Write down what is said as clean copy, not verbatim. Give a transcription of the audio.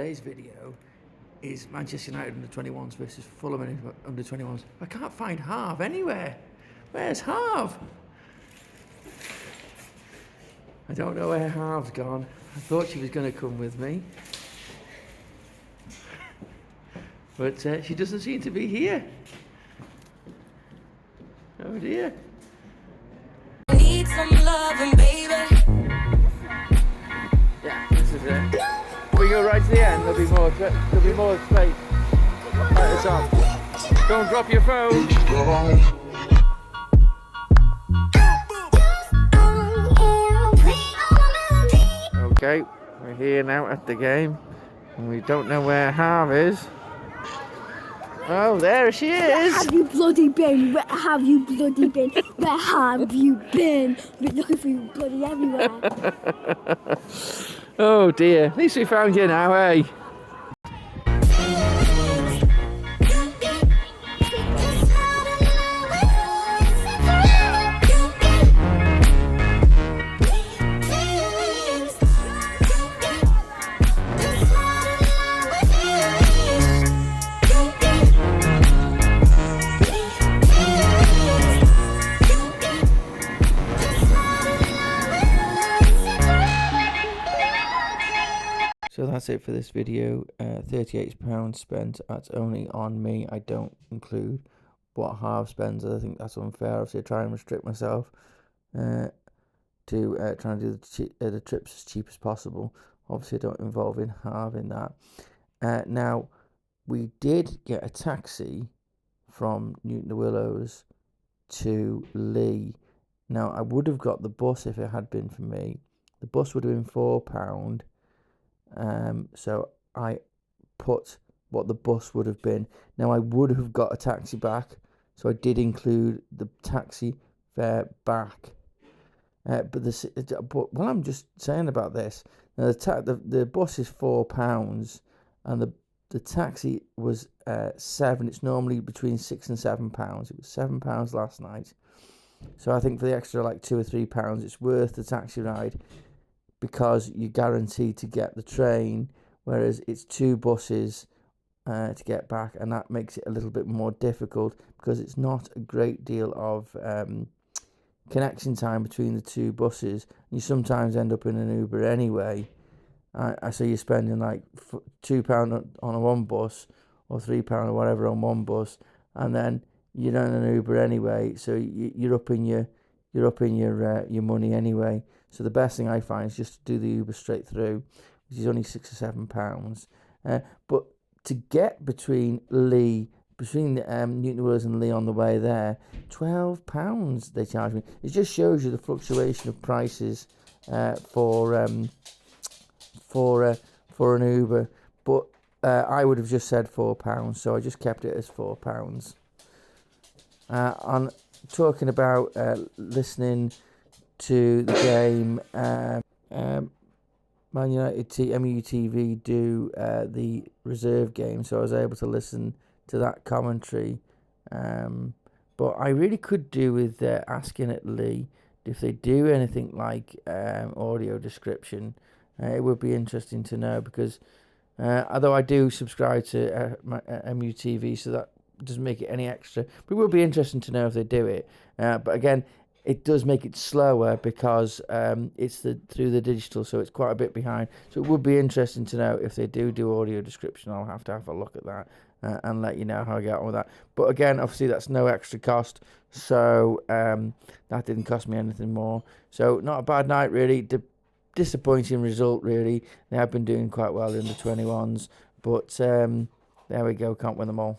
Today's video is Manchester United under-21s versus Fulham under-21s. I can't find Harv anywhere. Where's Harv? I don't know where Harv's gone. I thought she was going to come with me, but she doesn't seem to be here. Oh dear. I need some loving, baby. Yeah, this is it. We go right to the end. There'll be more space. Right, it's on. Don't drop your phone. Okay, we're here now at the game, and we don't know where Harv is. Oh, there she is! Where have you bloody been? Where have you bloody been? Where have you been? We're looking for you bloody everywhere. Oh dear, at least we found you now, eh? So that's it for this video. £38 spent. That's only on me. I don't include what Harv spends. I think that's unfair. Obviously, I try and restrict myself to try and do the trips as cheap as possible. Obviously, I don't involve in Harv in that. Now, we did get a taxi from Newton the Willows to Lee. Now, I would have got the bus if it had been for me. The bus would have been £4. So I put what the bus would have been. Now I would have got a taxi back, so I did include the taxi fare back. But what I'm just saying about this, now the bus is £4, and the taxi was £7. It's normally between £6 and £7. It was £7 last night, so I think for the extra like £2 or £3, it's worth the taxi ride, because you're guaranteed to get the train, whereas it's 2 buses to get back, and that makes it a little bit more difficult because it's not a great deal of connection time between the 2 buses. You sometimes end up in an Uber anyway. So you're spending like £2 on one bus or £3 or whatever on one bus, and then you're in an Uber anyway, so you're up in your money anyway. So the best thing I find is just to do the Uber straight through, which is only £6 or £7. But to get between Newton Willows and Lee on the way there, £12 they charge me. It just shows you the fluctuation of prices for an Uber. But I would have just said £4, so I just kept it as £4. On talking about listening to the game, Man United MUTV do the reserve game, so I was able to listen to that commentary. But I really could do with asking at Lee if they do anything like audio description. It would be interesting to know, because although I do subscribe to MUTV, so that doesn't make it any extra, but it would be interesting to know if they do it. But again, it does make it slower because it's through the digital, so it's quite a bit behind. So it would be interesting to know if they do audio description. I'll have to have a look at that and let you know how I get on with that. But again, obviously that's no extra cost, so that didn't cost me anything more. So not a bad night really. Disappointing result really. They have been doing quite well in the 21s, but there we go. Can't win them all.